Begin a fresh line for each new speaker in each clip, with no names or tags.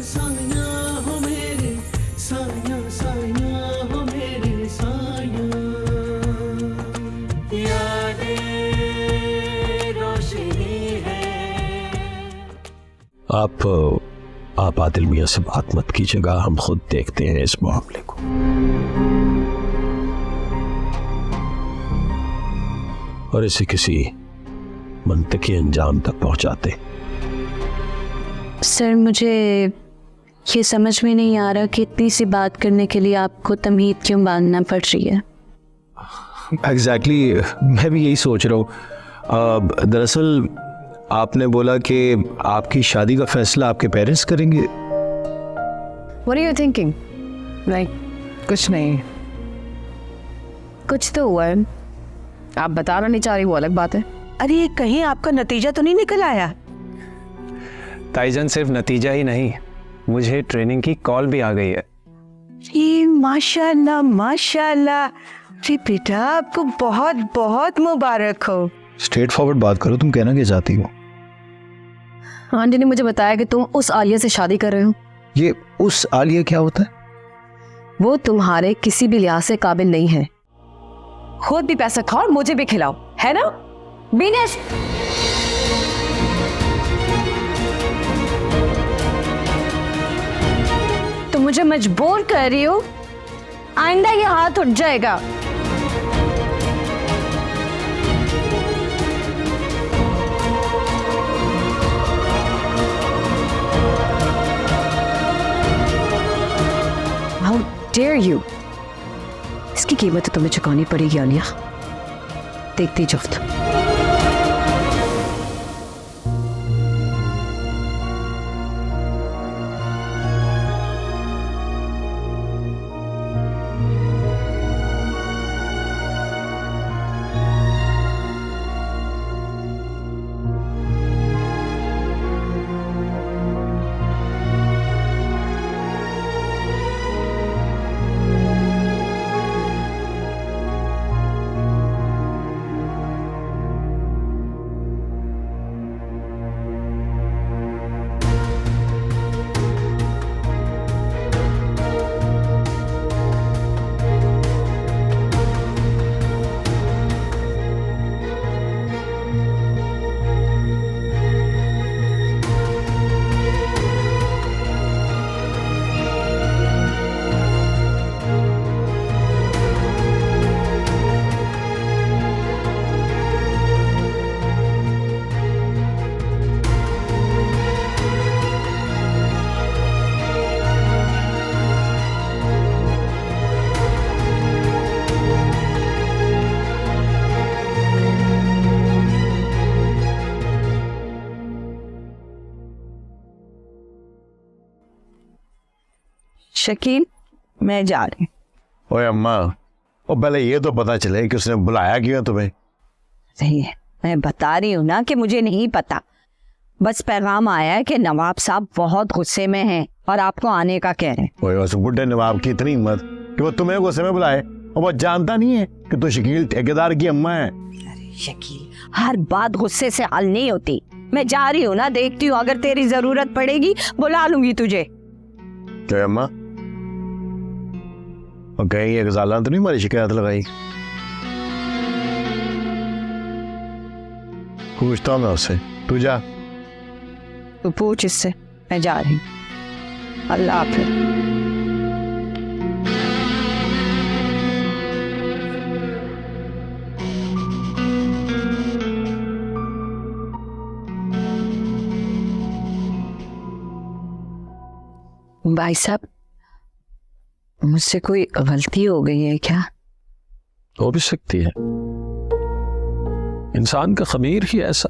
साया हो मेरे, साया साया हो मेरे साया, यादें रोशनी है।
आप आदिल मियां से बात मत कीजिएगा, हम खुद देखते हैं इस मामले को। और इसे किसी मंतकी अंजाम तक पहुंचाते।
सर, मुझे ये समझ में नहीं आ रहा कि इतनी सी बात करने के लिए आपको तमहीद क्यों बांधना पड़ रही है।
एग्जैक्टली मैं भी यही सोच रहा हूँ। दरअसल आपने बोला कि आपकी शादी का फैसला आपके पेरेंट्स करेंगे।
What are you thinking? Like, कुछ नहीं। कुछ तो हुआ है, आप बताना नहीं चाह रही वो अलग बात है।
अरे ये कहीं आपका नतीजा तो नहीं निकल आया?
ताईजान, सिर्फ नतीजा ही नहीं, मुझे ट्रेनिंग की कॉल भी आ गई है।
जी माशाल्लाह माशाल्लाह। जी बेटा, आपको बहुत बहुत मुबारक हो।
स्ट्रेट फॉरवर्ड बात करो, तुम कहना क्या चाहती हो?
आंटी ने मुझे बताया कि तुम उस आलिया से शादी कर रहे हो।
ये उस आलिया क्या होता है?
वो तुम्हारे किसी भी लिहाज से काबिल नहीं है। खुद भी पैसा खाओ और मुझे भी खिलाओ, है ना बीनेश?
तो मुझे मजबूर कर रही हो, आइंदा ये हाथ उठ जाएगा।
How dare you? इसकी कीमत तो तुम्हें चुकानी पड़ेगी आलिया, देखती जाओ तुम।
शकील, मैं जा रही हूँ।
ओए अम्मा, ओ पहले ये तो पता चले कि उसने बुलाया क्यों तुम्हें?
सही है, मैं बता रही हूँ ना कि मुझे नहीं पता। बस पैगाम आया है कि नवाब साहब बहुत गुस्से में हैं और आपको आने का कह रहे हैं।
ओए उस बुढ़े नवाब की इतनी हिम्मत कि वो तुम्हें गुस्से में बुलाए, और वो जानता नहीं है कि तू शकील ठेकेदार की अम्मा है।
अरे शकील, हर बात गुस्से से हल नहीं होती। मैं जा रही हूँ ना, देखती हूँ, अगर तेरी जरूरत पड़ेगी बुला लूंगी तुझे।
क्या अम्मा? और कहीं ये गजाला तो नहीं हमारी शिकायत लगाई? पूछता हूँ मैं उससे, तू जा।
तू पूछ इससे, मैं जा रही हूँ। अल्लाह हाफिज़। भाई साहब, मुझसे कोई गलती हो गई है क्या?
हो भी सकती है, इंसान का खमीर ही ऐसा,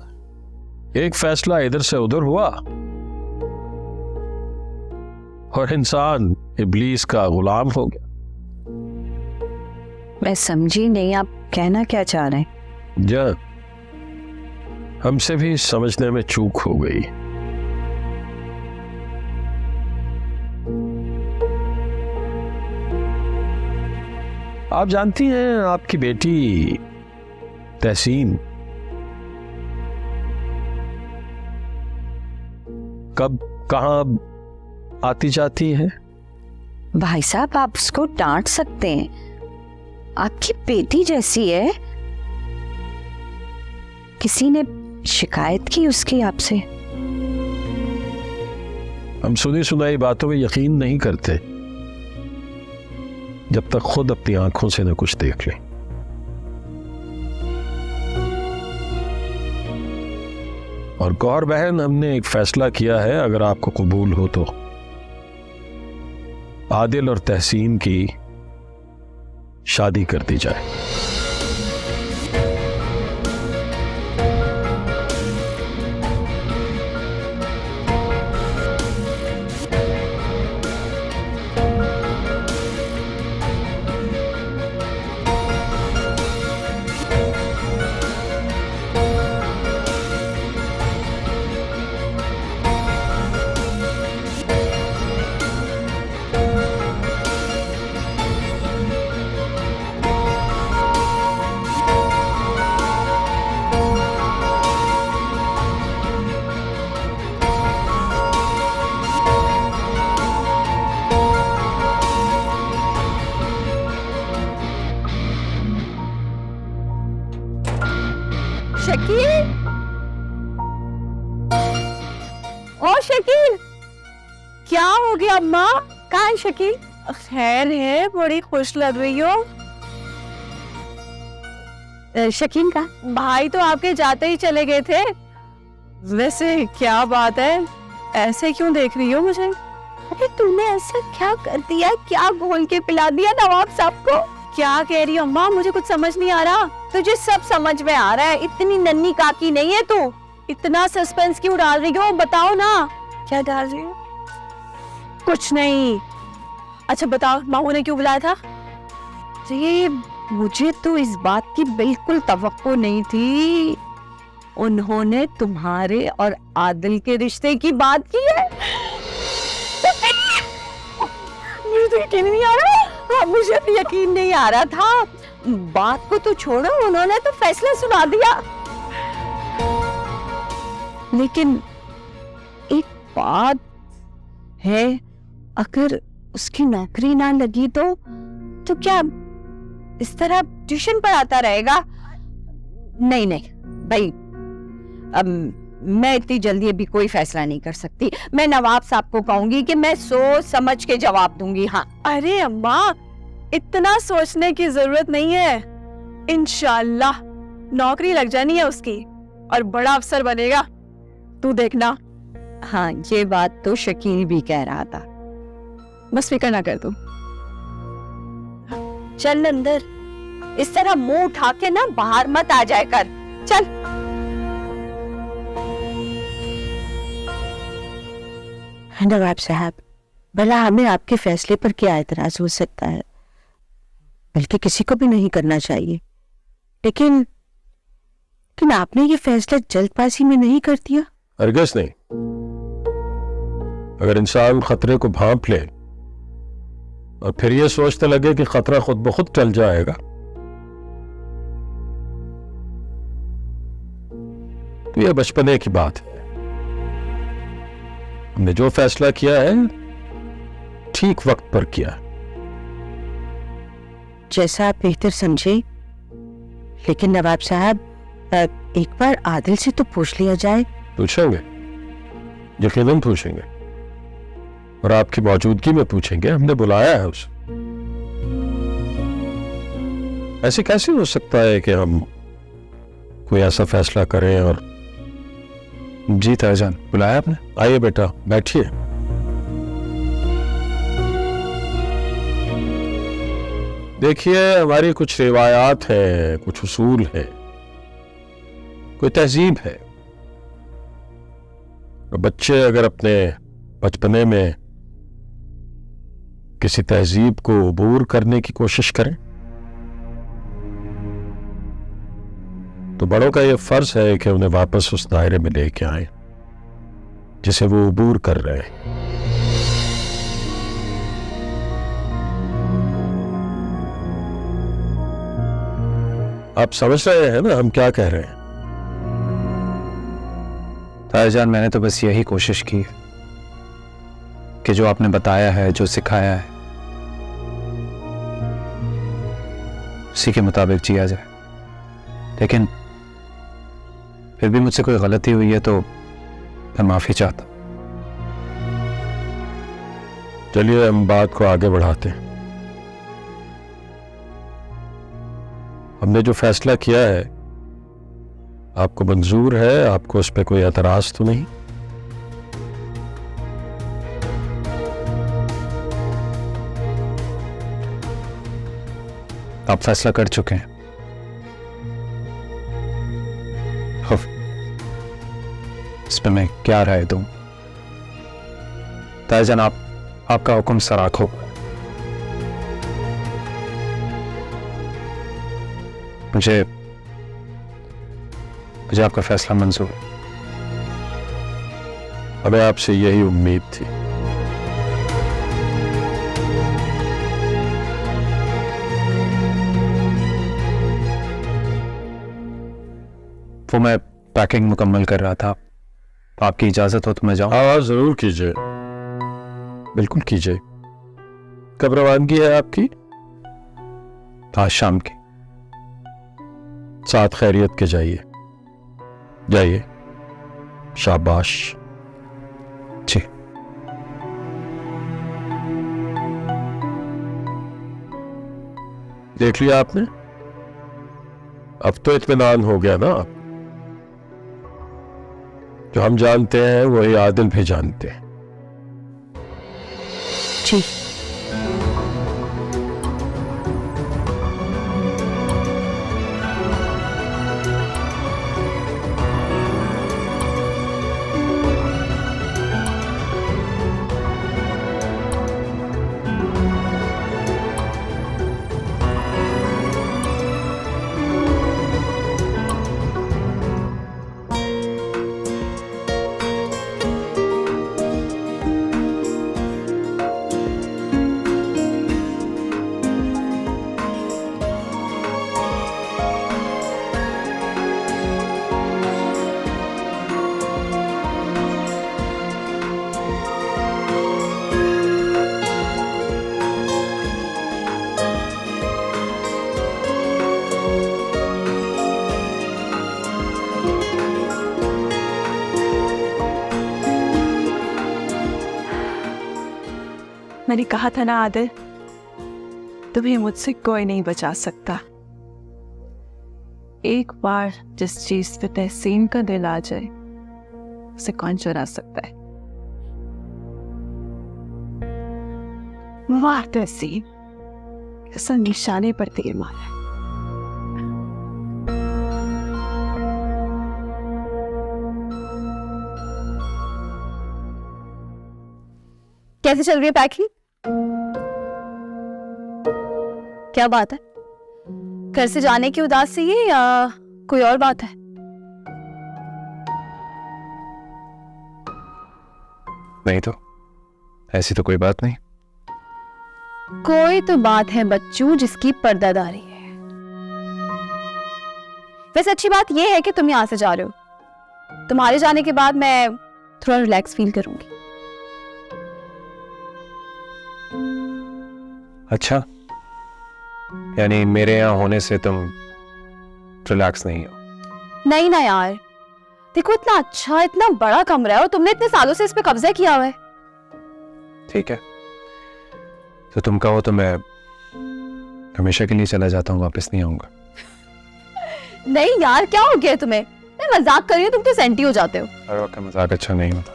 एक फैसला इधर से उधर हुआ और इंसान इब्लीस का गुलाम हो गया।
मैं समझी नहीं, आप कहना क्या चाह रहे हैं?
जा, हमसे भी समझने में चूक हो गई। आप जानती हैं आपकी बेटी तहसीन कब, कहां, आती जाती है।
भाई साहब, आप उसको डांट सकते हैं, आपकी बेटी जैसी है। किसी ने शिकायत की उसकी आपसे?
हम सुनी सुनाई बातों में यकीन नहीं करते जब तक खुद अपनी आंखों से न कुछ देख लें। और गौर बहन, हमने एक फैसला किया है, अगर आपको कबूल हो तो आदिल और तहसीन की शादी कर दी जाए।
शकील, ओ शकील, क्या हो गया अम्मा? कहाँ है शकील?
खैर है, बड़ी खुश लग रही हो।
शकील का
भाई तो आपके जाते ही चले गए थे। वैसे क्या बात है, ऐसे क्यों देख रही हो मुझे?
अरे तूने ऐसा क्या कर दिया? क्या घोल के पिला दिया नवाब साहब को?
क्या कह रही हो अम्मा? मुझे कुछ समझ नहीं आ रहा।
तुझे सब समझ में आ रहा है, इतनी नन्ही काकी नहीं है तू।
इतना सस्पेंस क्यों डाल रही हो? बताओ ना।
क्या डाल रही हो?
कुछ नहीं। अच्छा बताओ, मामू ने क्यों बुलाया था?
ये मुझे तो इस बात की बिल्कुल तवक्को नहीं थी। उन्होंने तुम्हारे और आदिल के रिश्ते की बात की है।
मुझे तो यकीन नहीं आ रहा।
हाँ, मुझे भी यकीन नहीं आ रहा था। बात को तो छोड़ो, उन्होंने तो फैसला सुना दिया। लेकिन एक बात है, अगर उसकी नौकरी ना लगी तो क्या इस तरह ट्यूशन पढ़ाता रहेगा? नहीं नहीं भाई, अब मैं इतनी जल्दी अभी कोई फैसला नहीं कर सकती। मैं नवाब साहब को कहूंगी कि मैं सोच समझ के जवाब दूंगी। हाँ।
अरे अम्मा, इतना सोचने की जरूरत नहीं है। इंशाल्लाह नौकरी लग जानी है उसकी और बड़ा अफसर बनेगा, तू देखना।
हाँ, ये बात तो शकील भी कह रहा था।
बस फिक्र ना कर तू।
चल अंदर, इस तरह मुंह उठा के ना बाहर मत आ जाए कर। चल।
नवाब साहब, भला हमें आपके फैसले पर क्या एतराज हो सकता है? बल्कि किसी को भी नहीं करना चाहिए। लेकिन आपने ये फैसला जल्दबाजी में नहीं कर दिया?
हरगिज़ नहीं। अगर इंसान खतरे को भांप ले और फिर ये सोचते लगे कि खतरा खुद ब खुद टल जाएगा, तो यह बचपने की बात है। हमने जो फैसला किया है ठीक वक्त पर किया।
जैसा आप बेहतर समझे। लेकिन नवाब साहब, एक बार आदिल से तो पूछ लिया जाए।
पूछेंगे, यकीनन पूछेंगे, और आपकी मौजूदगी में पूछेंगे। हमने बुलाया है उसे। ऐसे कैसे हो सकता है कि हम कोई ऐसा फैसला करें? और
जी ताईजान, बुलाया आपने?
आइए बेटा, बैठिए। देखिए, हमारी कुछ रिवायात है, कुछ उसूल है, कोई तहजीब है। बच्चे अगर अपने बचपने में किसी तहजीब को अबूर करने की कोशिश करें तो बड़ों का यह फर्ज है कि उन्हें वापस उस दायरे में लेके आए जिसे वो अबूर कर रहे हैं। आप समझ रहे हैं ना हम क्या कह रहे हैं?
ताईजान, मैंने तो बस यही कोशिश की कि जो आपने बताया है, जो सिखाया है, उसी के मुताबिक जिया जाए। लेकिन फिर भी मुझसे कोई गलती हुई है तो मैं माफी चाहता।
चलिए हम बात को आगे बढ़ाते हैं। हमने जो फैसला किया है आपको मंजूर है? आपको उस पर कोई एतराज तो नहीं?
आप फैसला कर चुके हैं। अब इस पे मैं क्या राय दूं? ताईजान, आपका हुक्म सराखो। मुझे आपका फैसला मंजूर है।
हमें आपसे यही उम्मीद थी।
वो मैं पैकिंग मुकम्मल कर रहा था, आपकी इजाजत हो तो मैं जाऊं?
हाँ जरूर कीजिए, बिल्कुल कीजिए। कब रवानगी है आपकी?
आज शाम की।
साथ खैरियत के जाइए। जाइए। शाबाश।
जी।
देख लिया आपने? अब तो इत्मीनान हो गया ना। जो हम जानते हैं वही आदिल भी जानते हैं।
जी।
मैंने कहा था ना आदिल, तुम्हें मुझसे कोई नहीं बचा सकता। एक बार जिस चीज पे तहसीन का दिल आ जाए उसे कौन चुरा सकता है? वाह तहसीन, ऐसा निशाने पर तीर मारा है।
कैसे चल रही है पैकिंग? क्या बात है? घर से जाने की उदासी है या कोई और बात है?
नहीं तो ऐसी तो कोई बात नहीं।
कोई तो बात है बच्चू जिसकी पर्दादारी है। वैसे अच्छी बात यह है कि तुम यहां से जा रहे हो। तुम्हारे जाने के बाद मैं थोड़ा रिलैक्स फील करूंगी।
अच्छा, यानी मेरे यहाँ होने से तुम रिलैक्स नहीं हो?
नहीं ना यार, देखो इतना अच्छा इतना बड़ा कमरा है और तुमने इतने सालों से इस पे कब्जा किया हुआ है।
ठीक है, तो तुम कहो तो मैं हमेशा के लिए चला जाता हूँ, वापस नहीं आऊंगा।
नहीं यार, क्या हो गया तुम्हें? मैं मजाक कर रही हूँ, तुम तो सेंटी हो जाते हो।
हर वक्त मजाक अच्छा नहीं होता।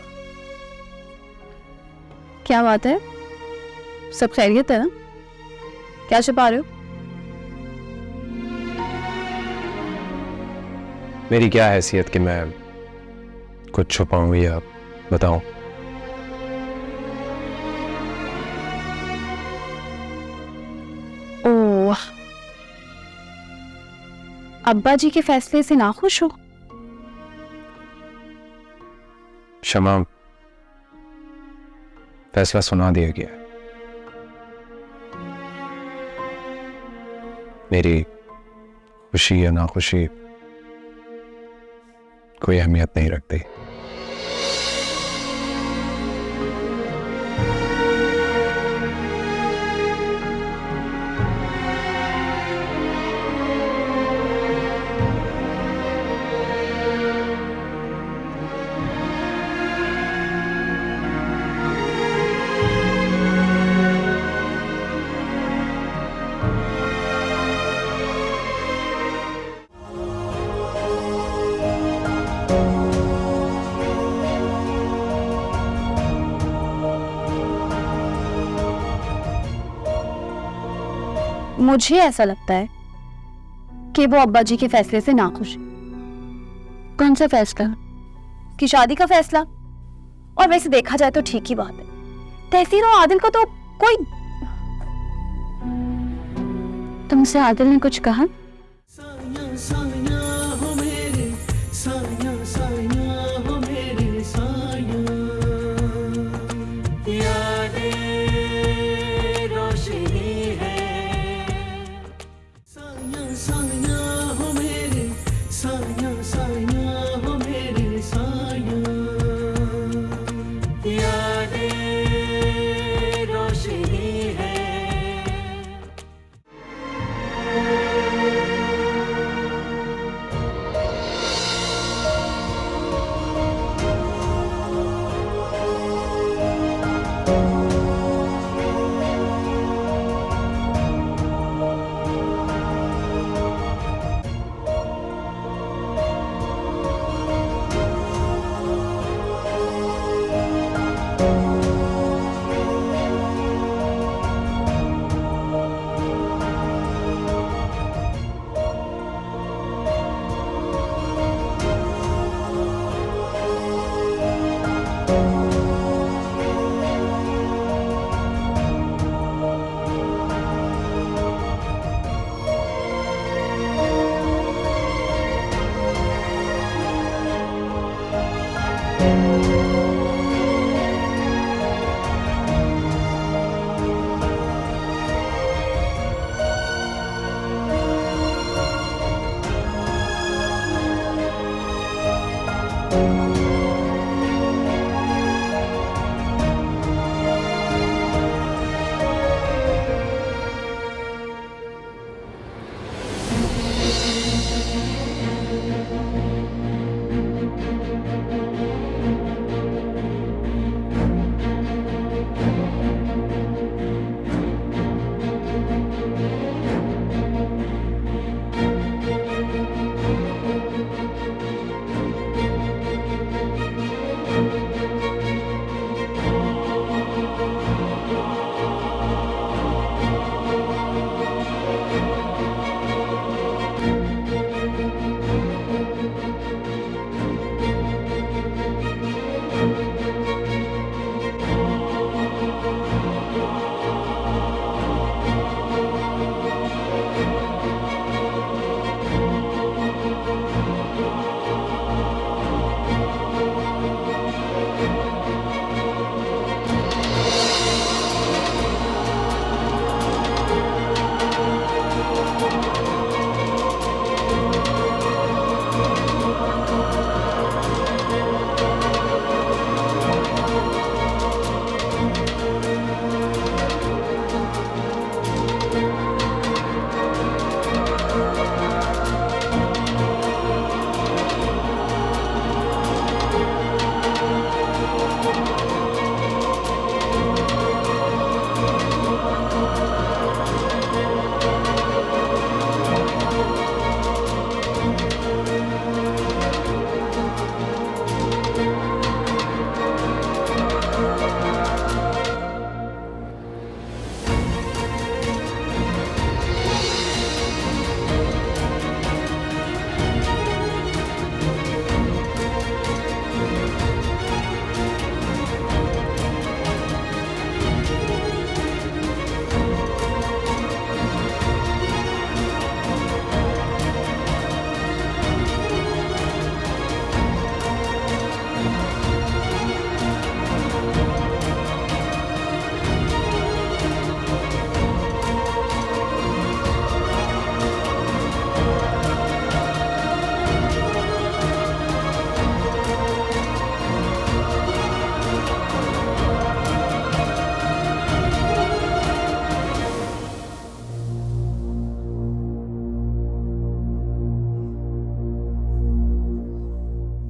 क्या बात है? सब खैरियत है ना? क्या छुपा रहे हो?
मेरी क्या हैसियत कि मैं कुछ छुपाऊं या बताऊं?
ओह, अब्बा जी के फैसले से नाखुश हो?
शमा, फैसला सुना दिया गया है। मेरी खुशी या नाखुशी कोई अहमियत नहीं रखती।
मुझे ऐसा लगता है कि वो अब्बा जी के फैसले से नाखुश है। कौन सा फैसला?
कि शादी का फैसला। और वैसे देखा जाए तो ठीक ही बात है, तहसीन और आदिल को तो कोई।
तुमसे आदिल ने कुछ कहा?
साया साया हो मेरे साया साया हो मेरे साया, यादें रोशनी है। साया साया हो मेरे साया साया हो मेरे साया, यादें रोशनी है।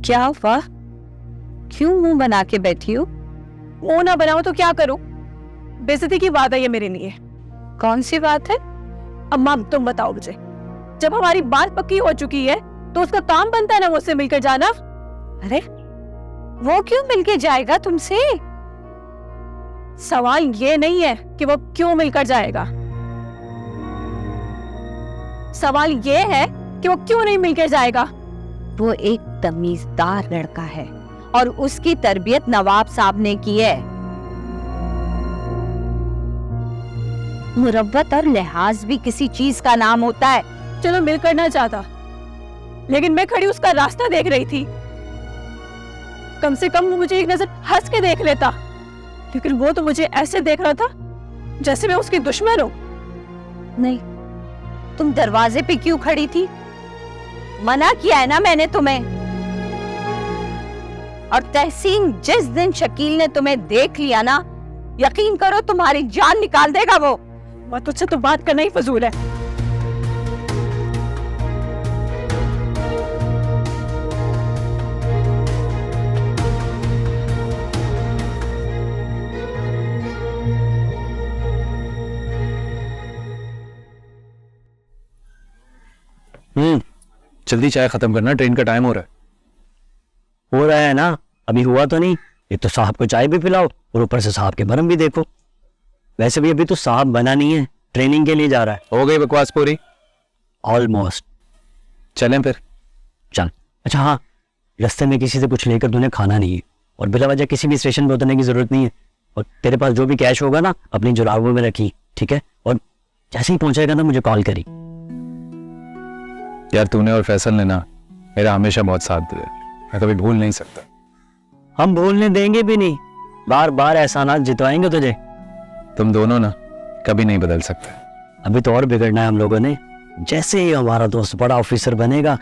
क्या हुआ? क्यों मुंह बना के बैठी हो?
मुंह ना बनाओ तो क्या करूं? बेइज्जती की बात है ये मेरे लिए।
कौन सी बात है?
अम्मा तुम बताओ मुझे, जब हमारी बात पक्की हो चुकी है तो उसका काम बनता है ना मुझसे मिलकर जाना।
अरे वो क्यों मिलके जाएगा तुमसे?
सवाल ये नहीं है कि वो क्यों मिलकर जाएगा, सवाल ये है कि वो क्यों नहीं मिलकर जाएगा?
वो एक तमीजदार लड़का है और उसकी तरबियत नवाब साहब ने की है। मुरव्वत और लिहाज भी किसी चीज का नाम होता है।
चलो मिलकर ना जाता, लेकिन मैं खड़ी उसका रास्ता देख रही थी। कम से कम वो मुझे एक नजर हंस के देख लेता, लेकिन वो तो मुझे ऐसे देख रहा था जैसे मैं उसकी दुश्मन हूं।
नहीं, तुम दरवाजे पे क्यों खड़ी थी? मना किया है ना मैंने तुम्हें। और तहसीन, जिस दिन शकील ने तुम्हें देख लिया ना, यकीन करो तुम्हारी जान निकाल देगा वो।
तुझसे तो बात करना ही फजूल है।
जल्दी चाय खत्म करना, ट्रेन का टाइम हो रहा है।
हो रहा है ना, अभी हुआ तो नहीं। ये तो साहब को चाय भी पिलाओ और ऊपर से साहब के भरम भी देखो। वैसे भी अभी तो साहब बना नहीं है, ट्रेनिंग के लिए जा रहा है।
हो गई बकवास पूरी?
ऑलमोस्ट।
चलें फिर?
चल। अच्छा हाँ, रास्ते में किसी से कुछ लेकर तूने खाना नहीं है, और बिला वजह किसी भी स्टेशन पे उतरने की जरूरत नहीं है। और तेरे पास जो भी कैश होगा ना, अपनी जुराबों में रखी, ठीक है? और जैसे ही पहुंचेगा ना, मुझे कॉल करी।
यार तूने और फैसल ने ना मेरा हमेशा बहुत साथ दिया, मैं कभी भूल नहीं सकता।
हम भूलने देंगे भी नहीं, बार बार एहसानात जितवाएंगे तुझे।
तुम दोनों ना कभी नहीं बदल सकते।
अभी तो और बिगड़ना है हम लोगों ने। जैसे ही हमारा दोस्त बड़ा ऑफिसर बनेगा,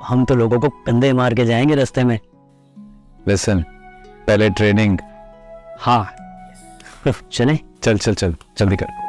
हम तो लोगों को कंधे मार के जाएंगे रास्ते में।
लिसन, पहले ट्रेनिंग।
हाँ चले।
चल चल चल जल्दी कर।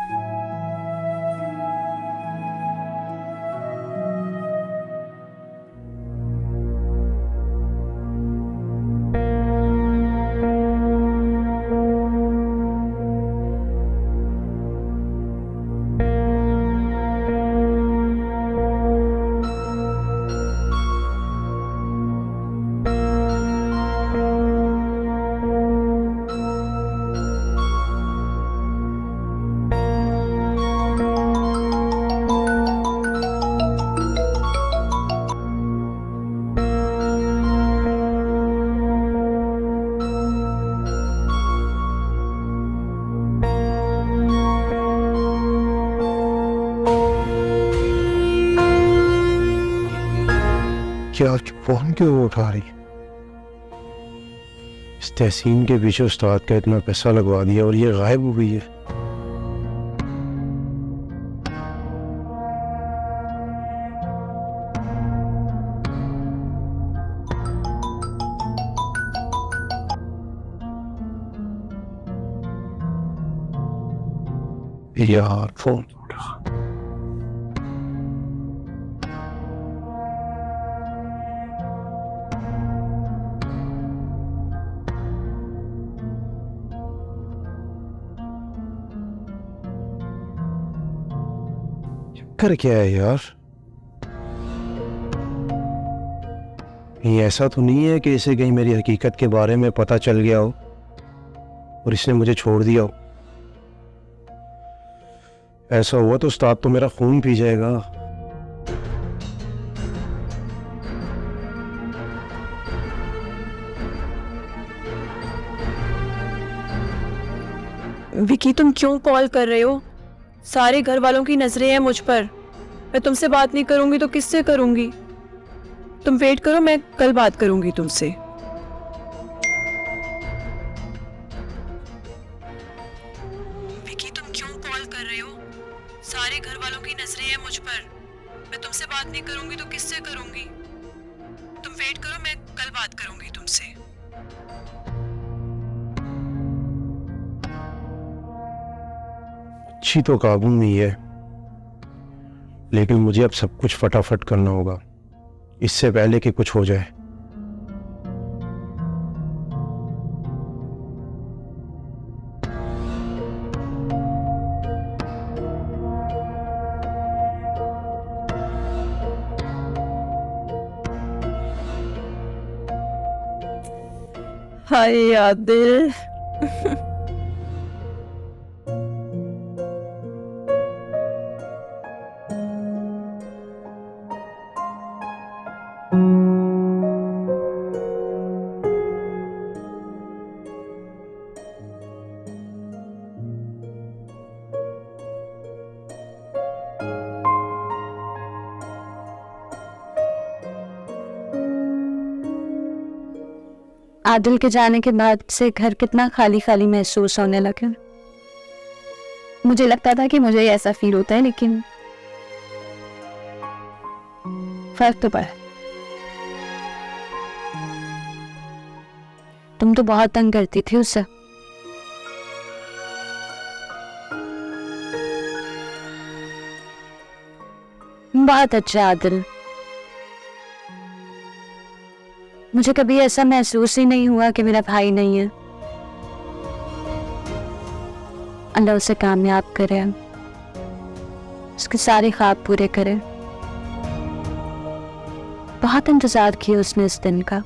क्या फोन क्यों उठा रही? इस तहसीन के पीछे उस्ताद का इतना पैसा लगवा दिया और ये गायब हो गई है। यार फोन उठा। कर क्या है यार? ये ऐसा तो नहीं है कि इसे कहीं मेरी हकीकत के बारे में पता चल गया हो और इसने मुझे छोड़ दिया हो। ऐसा हुआ तो उस्ताद तो मेरा खून पी जाएगा।
विकी, तुम क्यों कॉल कर रहे हो? सारे घर वालों की नजरें हैं मुझ पर। मैं तुमसे बात नहीं करूंगी तो किससे करूंगी? तुम वेट करो, मैं कल बात करूंगी तुमसे। विकी, तुम क्यों कॉल कर रहे हो? सारे घर वालों की नजरें हैं मुझ पर। मैं तुमसे बात नहीं करूंगी तो किससे करूंगी? तुम वेट करो, मैं कल बात करूंगी तुमसे।
अच्छी तो काबू में ही है, लेकिन मुझे अब सब कुछ फटाफट करना होगा, इससे पहले कि कुछ हो जाए।
हाय आदिल,
आदिल के जाने के बाद से घर कितना खाली खाली महसूस होने लगा।
मुझे लगता था कि मुझे ही ऐसा फील होता है, लेकिन फर्क तो पड़ा।
तुम तो बहुत तंग करती थी उससे। बहुत अच्छा आदिल, मुझे कभी ऐसा महसूस ही नहीं हुआ कि मेरा भाई नहीं है। अल्लाह उसे कामयाब करे, उसके सारे ख्वाब पूरे करे। बहुत इंतजार किया उसने इस दिन का।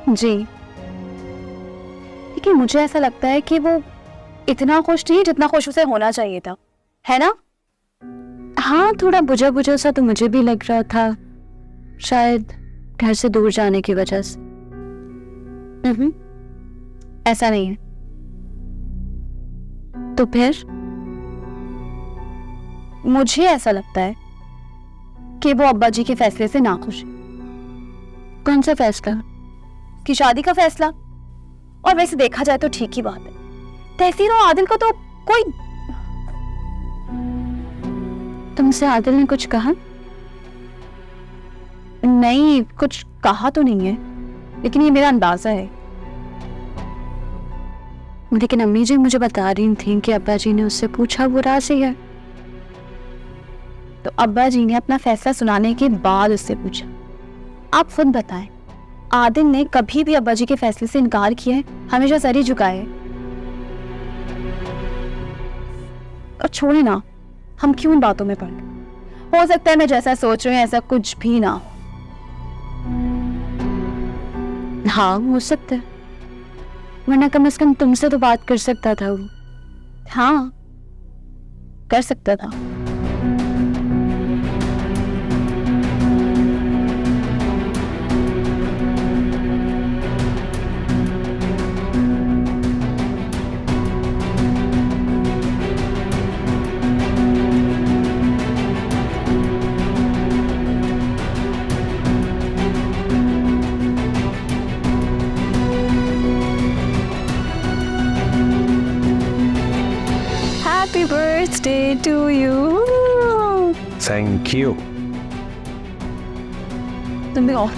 जी, लेकिन मुझे ऐसा लगता है कि वो इतना खुश नहीं जितना खुश उसे होना चाहिए था, है ना?
हाँ, थोड़ा बुझा बुझा सा तो मुझे भी लग रहा था, शायद घर से दूर जाने की वजह से।
ऐसा नहीं है।
तो फिर
मुझे ऐसा लगता है कि वो अब्बा जी के फैसले से नाखुश है।
कौन सा फैसला?
कि शादी का फैसला। और वैसे देखा जाए तो ठीक ही बात है। तहसीन और आदिल को तो कोई।
तुमसे आदिल ने कुछ कहा?
नहीं, कुछ कहा तो नहीं है, लेकिन ये मेरा अंदाजा है।
लेकिन अम्मी जी मुझे बता रही थी कि अब्बा जी ने उससे पूछा, वो राजी है।
तो अब्बा जी ने अपना फैसला सुनाने के बाद उससे पूछा। आप खुद बताएं, आदिल ने कभी भी अब्बा जी के फैसले से इनकार किया है? हमेशा सर ही झुकाए है। और छोड़े ना, हम क्यों इन बातों में पड़ गए? हो सकता है मैं जैसा सोच रही हूँ ऐसा कुछ भी ना हो।
हाँ, हो सकता है, वरना कम से कम तुमसे तो बात कर सकता था वो।
हाँ, कर सकता था। Happy birthday to you.
Thank you.
तुम भी आओ।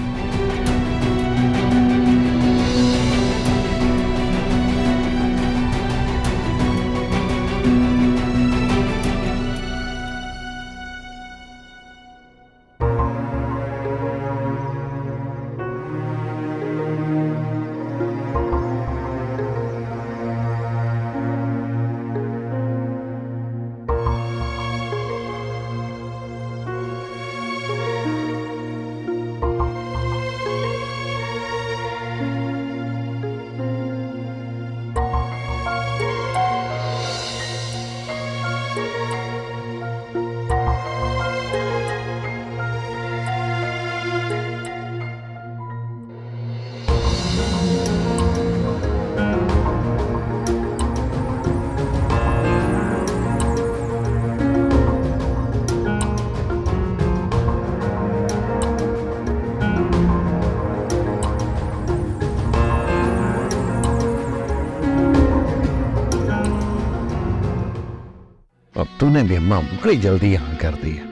अब तूने भी अम्मा बड़ी जल्दी यहाँ कर दी है।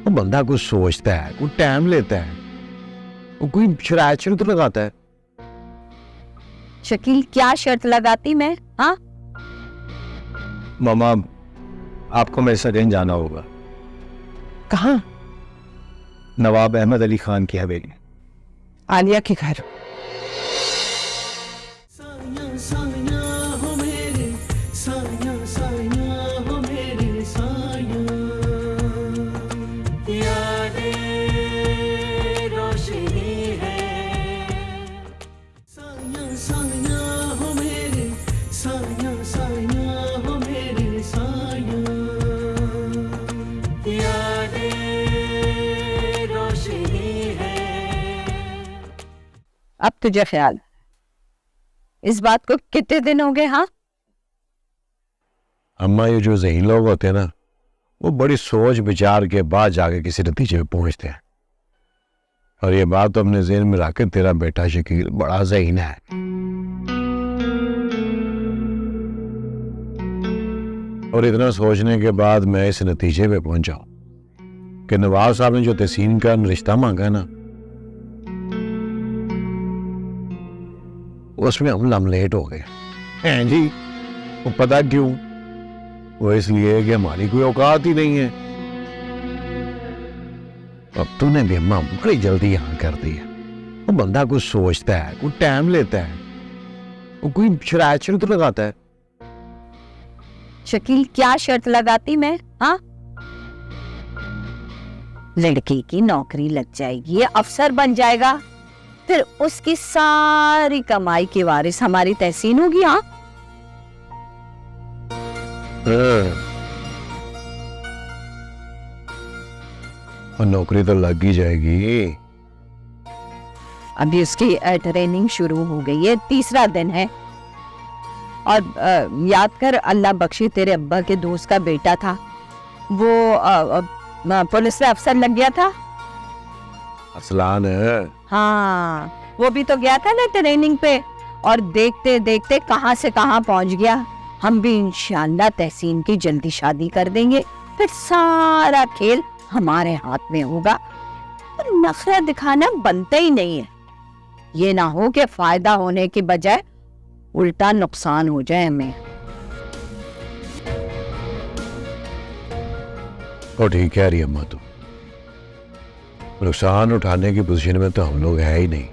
वो बंदा कुछ सोचता है, कुछ टाइम लेता है, वो कोई शरायत शर्त लगाता है।
शकील, क्या शर्त लगाती मैं? हाँ,
मामा, आपको मेरे साथ कहीं जाना होगा।
कहाँ?
नवाब अहमद अली खान की हवेली।
आलिया के घर।
साया साया हो मेरे, साया साया हो मेरे साया, यादें रोशनी है। साया साया हो मेरे, साया साया हो मेरे साया, यादें रोशनी है।
अब तुझे ख्याल, इस बात को कितने दिन हो गए? हाँ,
अम्मा, ये जो ज़हीन लोग होते हैं ना, वो बड़ी सोच विचार के बाद जाके किसी नतीजे पे पहुंचते हैं। और ये बात तो अपने ज़हन में रख के तेरा बेटा शकील बड़ा ज़हीन है। और इतना सोचने के बाद मैं इस नतीजे पे पहुंचा हूं कि नवाब साहब ने जो तहसीन का रिश्ता मांगा ना, उसमें हम लेट हो गए हैं जी। वो पता क्यों? वो इसलिए कि हमारी कोई औकात ही नहीं है। अब तूने भी अम्मा बड़ी जल्दी यहाँ कर दी है। वो बंदा कुछ सोचता है, कुछ टाइम लेता है, वो कोई शरायत शर्त लगाता है।
शकील, क्या शर्त लगाती मैं? हाँ, लड़की की नौकरी लग जाएगी, अफसर बन जाएगा, फिर उसकी सारी कमाई की वारिस हमारी तहसीन होगी। हाँ,
और नौकरी तो लग ही जाएगी।
अभी उसकी ट्रेनिंग शुरू हो गई है, 3रा दिन है। और याद कर, अल्लाह बख्शी तेरे अब्बा के दोस्त का बेटा था, वो पुलिस में अफसर लग गया था।
असलान है।
हाँ, वो भी तो गया था ना ट्रेनिंग पे, और देखते देखते कहां से कहां पहुंच गया। हम भी इंशाअल्लाह तहसीन की जल्दी शादी कर देंगे, फिर सारा खेल हमारे हाथ में होगा। और नखरा दिखाना बनता ही नहीं है। ये ना हो कि फायदा होने की बजाय उल्टा नुकसान हो जाए हमें।
और ठीक कह रही अम्मा, तू नुकसान उठाने की पोजीशन में तो हम लोग है ही नहीं।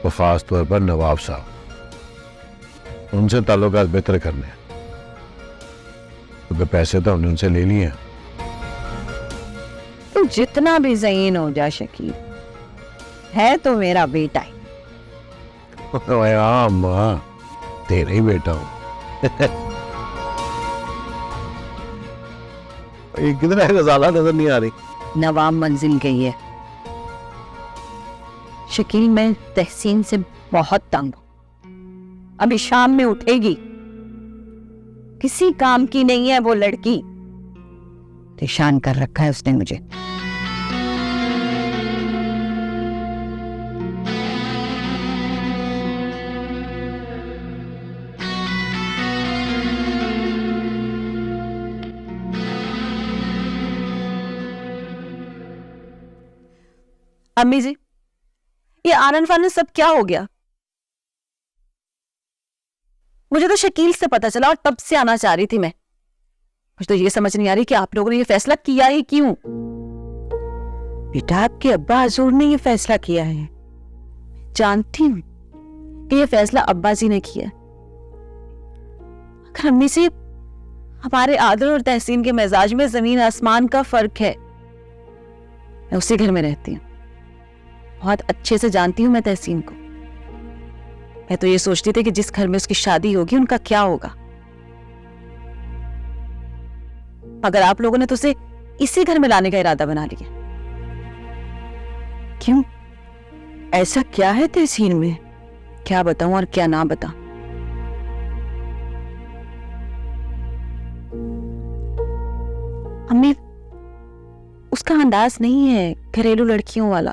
और खास तौर पर नवाब साहब, उनसे ताल्लुकात बेहतर करने हैं, क्योंकि पैसे तो हमने उनसे ले लिए हैं।
तू जितना भी ज़हीन हो जा शकील, है तो मेरा बेटा ही।
हाँ अम्मा, तेरा ही बेटा हूं। ये कितना गजाला नजर नहीं आ रही।
नवाब मंजिल गई है। शकील, मैं तहसीन से बहुत तंग हूं। अभी शाम में उठेगी, किसी काम की नहीं है वो लड़की। परेशान कर रखा है उसने मुझे। अम्मी जी, ये आनन फानन सब क्या हो गया? मुझे तो शकील से पता चला और तब से आना चाह रही थी मैं। मुझे तो ये समझ नहीं आ रही कि आप लोगों ने ये फैसला किया ही क्यों?
बेटा, आपके अब्बा हजूर ने ये फैसला किया है।
जानती हूं कि ये फैसला अब्बा जी ने किया। अगर अम्मी जी, हमारे आदल और तहसीन के मिजाज में जमीन आसमान का फर्क है। मैं उसी घर में रहती हूँ, बहुत अच्छे से जानती हूँ मैं तहसीन को। मैं तो ये सोचती थी कि जिस घर में उसकी शादी होगी उनका क्या होगा, मगर आप लोगों ने तो उसे इसी घर में लाने का इरादा बना लिया।
क्यों? ऐसा क्या है तहसीन में?
क्या बताऊं और क्या ना बताऊं? अम्मी, उसका अंदाज नहीं है घरेलू लड़कियों वाला,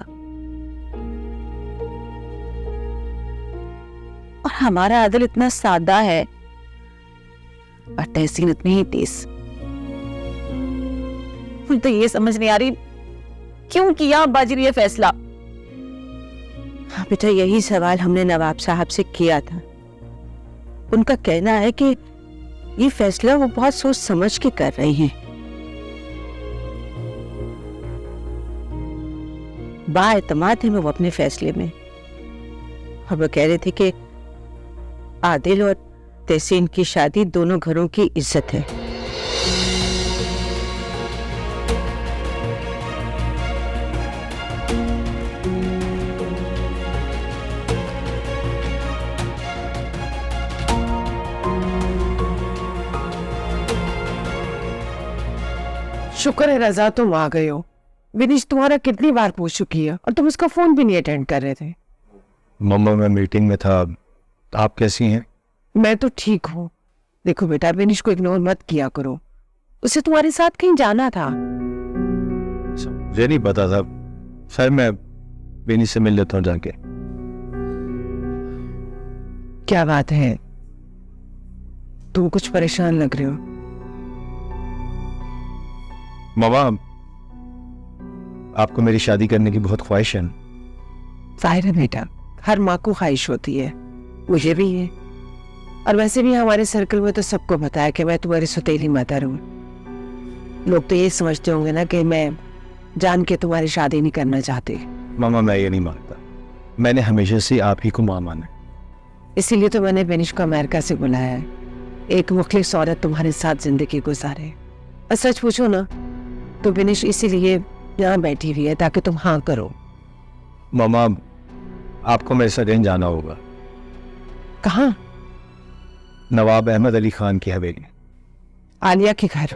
और हमारा आदिल इतना सादा है और तहसीन इतनी ही तेज। मुझे तो ये समझ नहीं आ रही क्यों किया अब्बा जी ने ये फैसला।
हाँ बेटा, यही सवाल हमने नवाब साहब से किया था। उनका कहना है कि ये फैसला वो बहुत सोच समझ के कर रहे हैं। बाएतमाद है वो अपने फैसले में। और वो कह रहे थे कि आदिल और तहसीन की शादी दोनों घरों की इज्जत है।
शुक्र है रजा, तुम आ गए हो। विनीश तुम्हारा कितनी बार पूछ चुकी है और तुम उसका फोन भी नहीं अटेंड कर रहे थे।
मम्मा, मैं मीटिंग में था। आप कैसी हैं?
मैं तो ठीक हूँ। देखो बेटा, विनीश को इग्नोर मत किया करो, उसे तुम्हारे साथ कहीं जाना था।
मुझे नहीं पता था। सर मैं बेनी से मिल लेता हूँ जाके।
क्या बात है, तुम कुछ परेशान लग रहे हो।
मामा, आपको मेरी शादी करने की बहुत ख्वाहिश है।
जाहिर है बेटा, हर माँ को ख्वाहिश होती है, मुझे भी है। और वैसे भी हमारे सर्कल में तो सबको पता है कि मैं तुम्हारी सौतेली मदर हूँ। लोग तो ये समझते होंगे ना कि मैं जान के तुम्हारी शादी नहीं करना चाहती।
मामा मैं ये नहीं मानता, मैंने हमेशा से आप ही को माँ माना है।
इसीलिए तो मैंने बेनिश को अमेरिका से बुलाया है, एक मुखलिस औरत तुम्हारे साथ जिंदगी गुजारे। और सच पूछो ना तो बेनिश इसीलिए यहाँ बैठी हुई है ताकि तुम हाँ करो।
मामा आपको मेरे साथ कहीं जाना होगा।
कहाँ?
नवाब अहमद अली खान की हवेली,
आलिया के घर।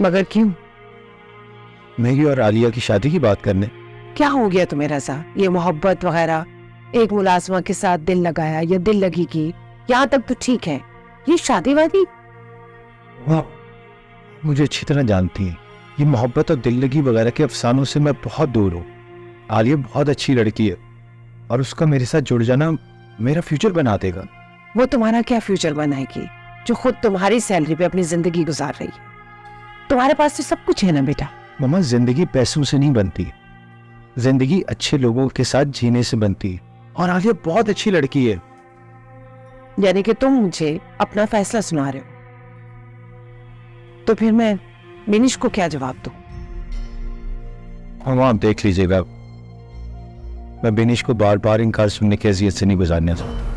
मगर क्यों?
मेरी और आलिया की शादी की बात करने।
क्या हो गया तुम्हें रज़ा? ये मोहब्बत वगैरह, एक मुलाजमा के साथ दिल लगाया या दिल लगी की, यहाँ तक तो ठीक है, ये शादी वादी?
मुझे अच्छी तरह जानती है, ये मोहब्बत और दिल लगी वगैरह के अफसानों से मैं बहुत दूर हूँ। आलिया बहुत अच्छी लड़की है और उसका मेरे साथ जुड़ जाना मेरा फ्यूचर बना देगा।
वो तुम्हारा क्या फ्यूचर बनाएगी जो खुद तुम्हारी सैलरी पे अपनी जिंदगी गुजार रही है? तुम्हारे पास तो सब कुछ है ना बेटा।
मामा जिंदगी पैसों से नहीं बनती, जिंदगी अच्छे लोगों के साथ जीने से बनती है। और आलिया बहुत अच्छी लड़की है।
यानी कि तुम मुझे अपना फैसला सुना रहे हो, तो फिर मैं बेनिश को क्या जवाब दूं?
मामा आप देख लीजिएगा, मैं बेनिश को बार बार इनकार सुनने की अजियत से नहीं गुजारना चाहता।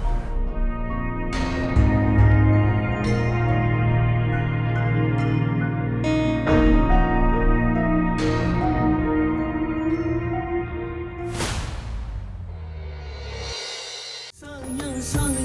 साया साया